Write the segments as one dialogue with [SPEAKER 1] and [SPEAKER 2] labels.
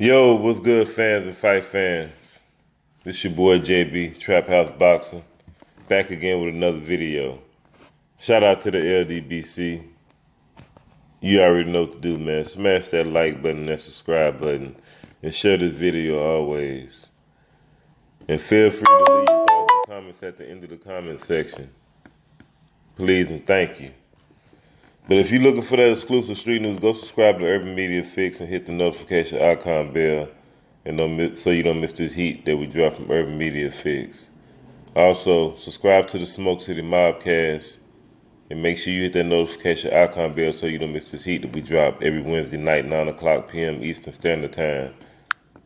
[SPEAKER 1] Yo, what's good, fans and fight fans? This your boy JB, Trap House Boxer, back again with another video. Shout out to the LDBC. You already know what to do, man. Smash that like button and that subscribe button, and share this video always. And feel free to leave your thoughts and comments at the end of the comment section. Please and thank you. But if you're looking for that exclusive street news, go subscribe to Urban Media Fix and hit the notification icon bell, and so you don't miss this heat that we drop from Urban Media Fix. Also, subscribe to the Smoke City Mobcast, and make sure you hit that notification icon bell so you don't miss this heat that we drop every Wednesday night, 9 o'clock p.m. Eastern Standard Time.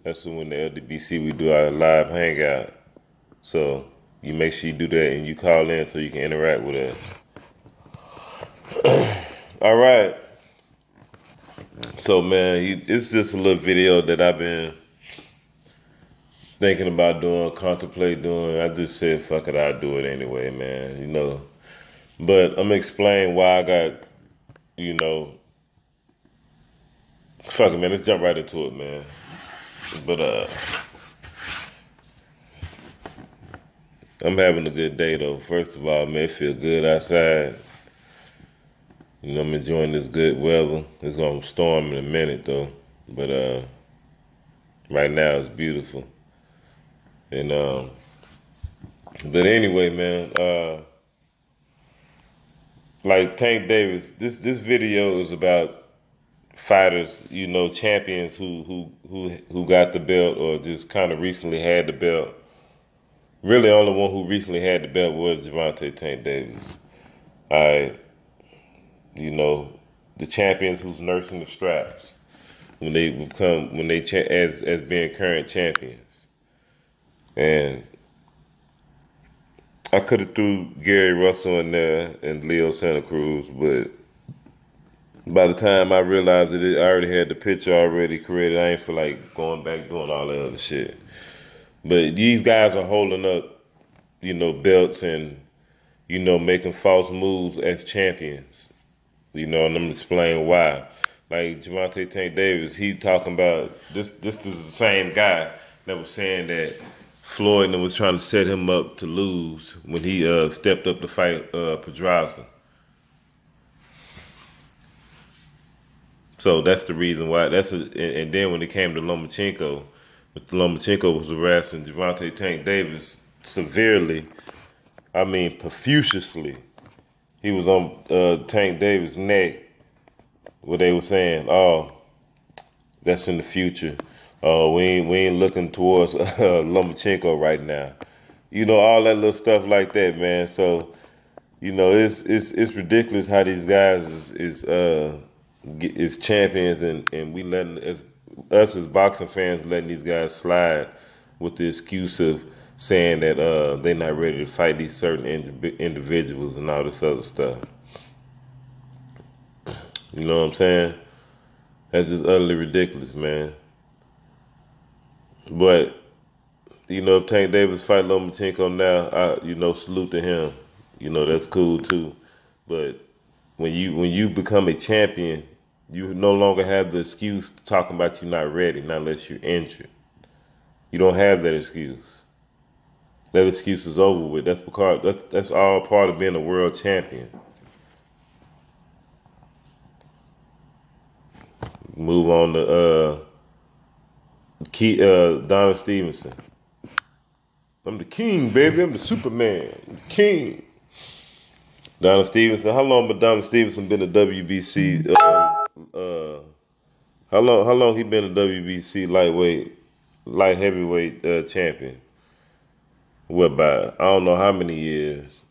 [SPEAKER 1] That's when the LDBC we do our live hangout. So you make sure you do that and you call in so you can interact with us. All right. So, man, it's just a little video that I've been thinking about doing, contemplate doing. I just said, fuck it, I'll do it anyway, man, But I'm going to explain why I got, fuck it, man, let's jump right into it, man. But, I'm having a good day, though. First of all, man, it feel good outside. I'm enjoying this good weather. It's going to storm in a minute, though. But right now it's beautiful. And but anyway, man, like Tank Davis, this video is about fighters, champions who got the belt or just kind of recently had the belt. Really, the only one who recently had the belt was Gervonta Tank Davis. The champions who's nursing the straps as being current champions. And I could have threw Gary Russell in there and Leo Santa Cruz, but by the time I realized that I already had the picture already created, I ain't feel like going back doing all that other shit. But these guys are holding up, belts and, making false moves as champions. And I'm gonna explain why. Like Gervonta Tank Davis, he talking about this is the same guy that was saying that Floyd was trying to set him up to lose when he stepped up to fight Pedraza. So that's the reason why. And then when it came to Lomachenko, Lomachenko was harassing Gervonta Tank Davis severely. I mean, profusely. He was on Tank Davis' neck where they were saying, "Oh, that's in the future. We ain't looking towards Lomachenko right now." All that little stuff like that, man. So, it's ridiculous how these guys is champions, and we letting us as boxing fans letting these guys slide with the excuse of saying that they're not ready to fight these certain individuals and all this other stuff. You know what I'm saying? That's just utterly ridiculous, man. But, if Tank Davis fight Lomachenko now, salute to him. That's cool too. But when you become a champion, you no longer have the excuse to talk about you not ready, not unless you're injured. You don't have that excuse. That excuse is over with. That's all part of being a world champion. Move on to Donna Stevenson. I'm the king, baby. I'm the Superman. I'm the king. Donna Stevenson. How long has Donna Stevenson been a WBC? How long he been a WBC light heavyweight champion? What, about I don't know how many years.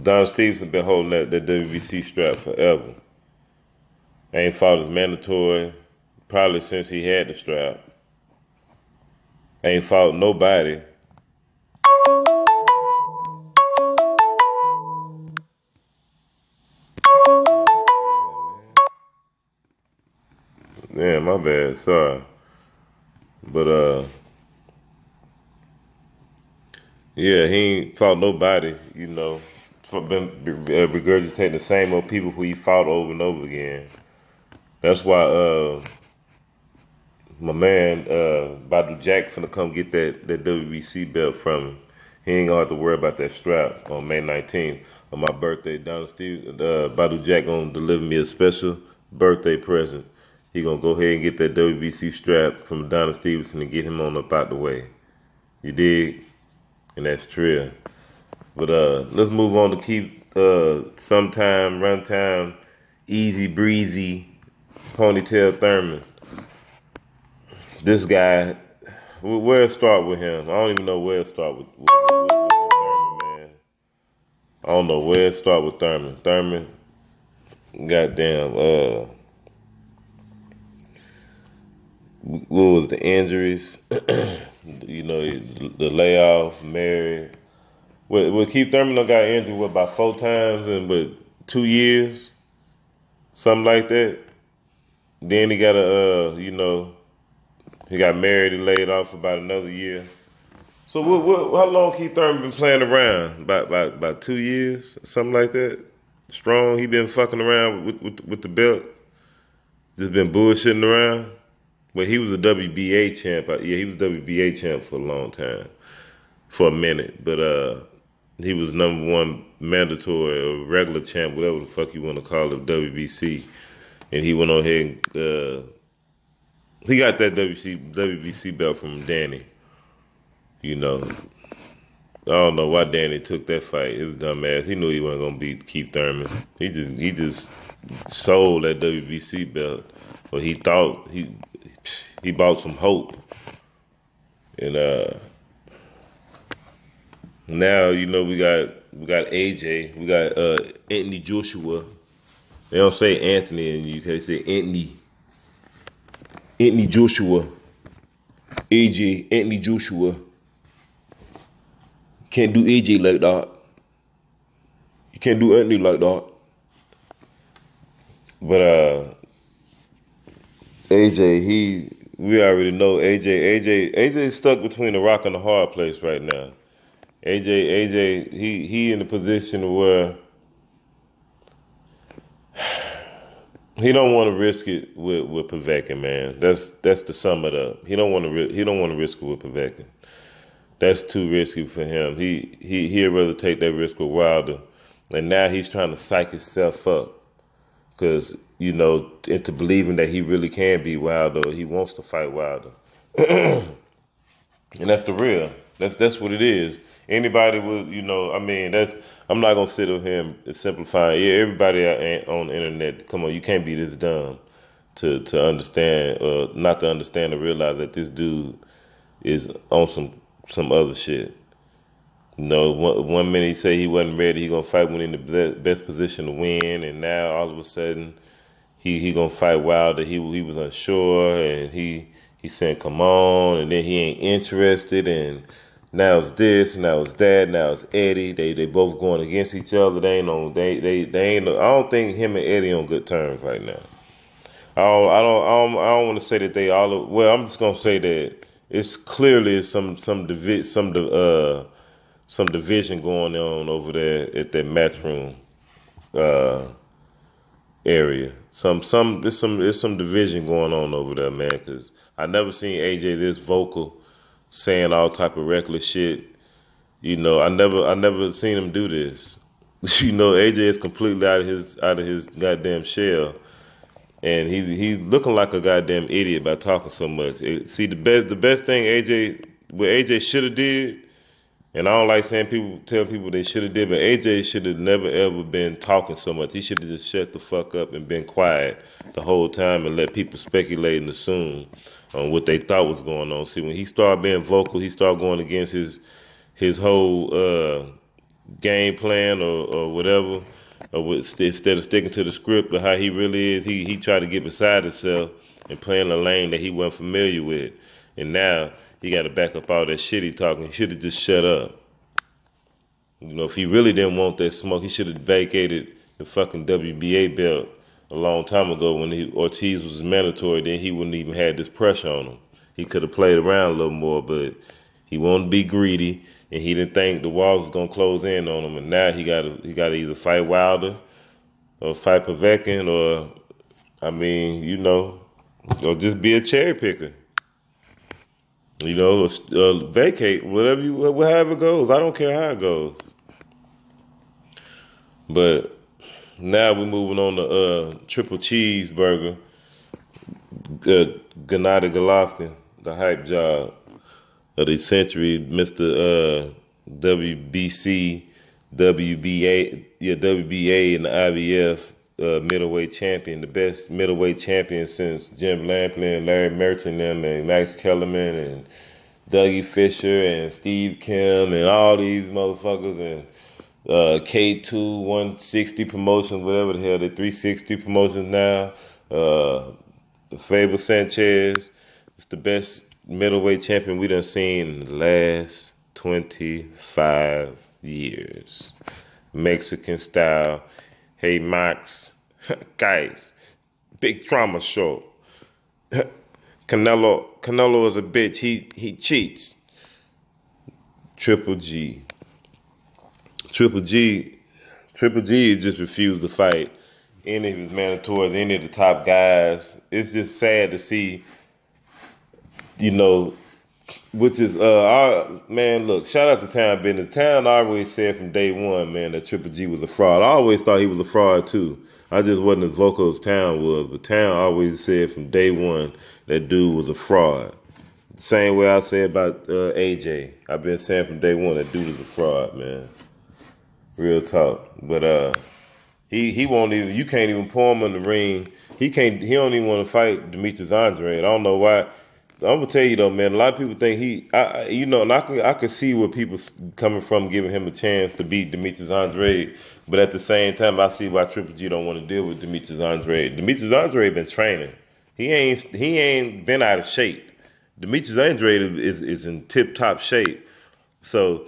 [SPEAKER 1] Don Stevenson been holding that WBC strap forever. Ain't fought as mandatory probably since he had the strap. Ain't fought nobody. Damn, my bad. Sorry. But yeah, he ain't fought nobody, been regurgitating the same old people who he fought over and over again. That's why My man, Badu Jack finna come get that WBC belt from him. He ain't gonna have to worry about that strap on May 19th. On my birthday, Badu Jack gonna deliver me a special birthday present. He gonna go ahead and get that WBC strap from Donna Stevenson and get him on up out the way. You dig? And that's true. But let's move on to keep sometime, runtime, easy breezy, Ponytail Thurman. This guy, where to start with him? I don't even know where to start with Thurman, man. I don't know where to start with Thurman. Thurman, goddamn, what was the injuries? You know, the layoff, married. Well, Keith Thurman done got injured, about 4 times in 2 years? Something like that. Then he got he got married and laid off for about another year. So how long Keith Thurman been playing around? About 2 years? Something like that? Strong, he been fucking around with the belt? Just been bullshitting around? Well, he was a WBA champ. Yeah, he was WBA champ for a long time. For a minute. But he was #1 mandatory or regular champ, whatever the fuck you want to call it, WBC. And he went on ahead and he got that WBC belt from Danny. You know, I don't know why Danny took that fight. His dumb ass. He knew he wasn't gonna beat Keith Thurman. He just sold that WBC belt. Or he thought he bought some hope. And now, you know, we got AJ, we got Anthony Joshua. They don't say Anthony in the UK, they say Anthony. Anthony Joshua. AJ, Anthony Joshua. Can't do AJ like that. You can't do Anthony like that. But AJ, we already know AJ stuck between a rock and a hard place right now. AJ, he in a position where he don't want to risk it with Povetkin, man. That's to sum it up. He don't want to risk it with Povetkin. That's too risky for him. He'd rather take that risk with Wilder, and now he's trying to psych himself up because, you know, into believing that he really can beat Wilder. He wants to fight Wilder, and that's the real. That's what it is. Anybody would, you know, I mean, I'm not gonna sit with him and simplify. Yeah, everybody on the internet, come on, you can't be this dumb to understand, not to understand or realize that this dude is on some other shit. You know, one minute he say he wasn't ready, he gonna fight when in the best position to win, and now all of a sudden he gonna fight Wilder. He was unsure, and he saying come on, and then he ain't interested, and now it's this, now it's that, now it's Eddie. They both going against each other. They ain't. I don't think him and Eddie on good terms right now. I don't want to say that they all. Well, I'm just gonna say that it's clearly some division going on over there at that Matchroom area. There's some division going on over there, man. Because I never seen AJ this vocal, saying all type of reckless shit. You know, I never seen him do this. You know, AJ is completely out of his goddamn shell, and he's looking like a goddamn idiot by talking so much. See, the best thing what AJ should have did, and I don't like tell people they should have did, but AJ should have never ever been talking so much. He should have just shut the fuck up and been quiet the whole time and let people speculate and assume on what they thought was going on. See, when he started being vocal, he started going against his whole game plan or whatever. Instead of sticking to the script of how he really is, he tried to get beside himself and play in a lane that he wasn't familiar with. And now he got to back up all that shit he talking. He should have just shut up. You know, if he really didn't want that smoke, he should have vacated the fucking WBA belt a long time ago when Ortiz was mandatory. Then he wouldn't even had this pressure on him. He could have played around a little more, but he wanted to be greedy, and he didn't think the walls was gonna close in on him. And now he got to either fight Wilder or fight Povetkin, or I mean, you know, or just be a cherry picker. You know, vacate, however it goes. I don't care how it goes. But now we're moving on to triple cheeseburger. Gennady Golovkin, the hype job of the century, Mr. WBC, WBA, and the IBF middleweight champion, the best middleweight champion since Jim Lampley and Larry Merchant and Max Kellerman and Dougie Fisher and Steve Kim and all these motherfuckers and K2 160 promotions, whatever the hell, the 360 promotions now. Faber Sanchez is the best middleweight champion we done seen in the last 25 years. Mexican style. Hey, Max. Guys. Big trauma show. Canelo is a bitch. He cheats. Triple G just refused to fight any of his mandatories, any of the top guys. It's just sad to see, you know, which is, man, look, shout out to Town Business. Town always said from day one, man, that Triple G was a fraud. I always thought he was a fraud, too. I just wasn't as vocal as Town was, but Town always said from day one that dude was a fraud. Same way I say about AJ. I've been saying from day one that dude is a fraud, man. Real talk. But he won't even, you can't even pour him in the ring. He don't even want to fight Demetrius Andrade. I don't know why. I'm gonna tell you though, man, a lot of people think I can see where people coming from giving him a chance to beat Demetrius Andrade, but at the same time I see why Triple G don't want to deal with Demetrius Andrade. Demetrius Andrade been training. He ain't been out of shape. Demetrius Andrade is in tip top shape. So,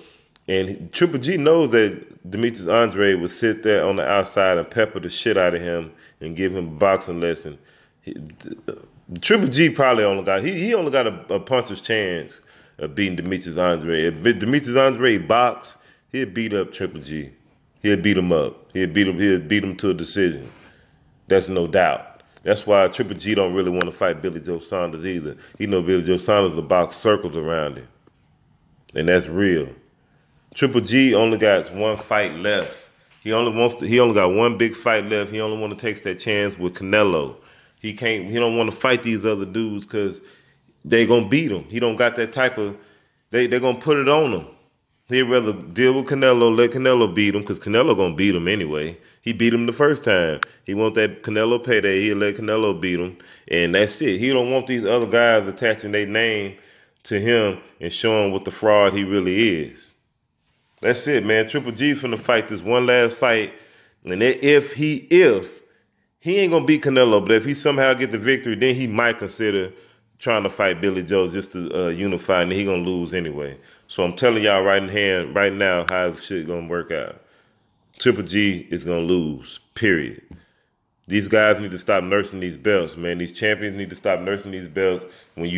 [SPEAKER 1] and Triple G knows that Demetrius Andrade would sit there on the outside and pepper the shit out of him and give him a boxing lesson. Triple G probably only got a puncher's chance of beating Demetrius Andrade. If Demetrius Andrade box, he'll beat up Triple G. He'll beat him up. He'll beat him to a decision. That's no doubt. That's why Triple G don't really want to fight Billy Joe Saunders either. He know Billy Joe Saunders will box circles around him. And that's real. Triple G only got one fight left. He only got one big fight left. He only want to take that chance with Canelo. He don't want to fight these other dudes because they gonna beat him. He don't got that type of, they gonna put it on him. He'd rather deal with Canelo, let Canelo beat him, because Canelo gonna beat him anyway. He beat him the first time. He want that Canelo payday. He'll let Canelo beat him, and that's it. He don't want these other guys attaching their name to him and showing what the fraud he really is. That's it, man. Triple G finna fight this one last fight, and if he ain't gonna beat Canelo, but if he somehow get the victory, then he might consider trying to fight Billy Joe just to unify, and he gonna lose anyway. So I'm telling y'all right now how this shit gonna work out. Triple G is gonna lose, period. These guys need to stop nursing these belts, man. These champions need to stop nursing these belts. When you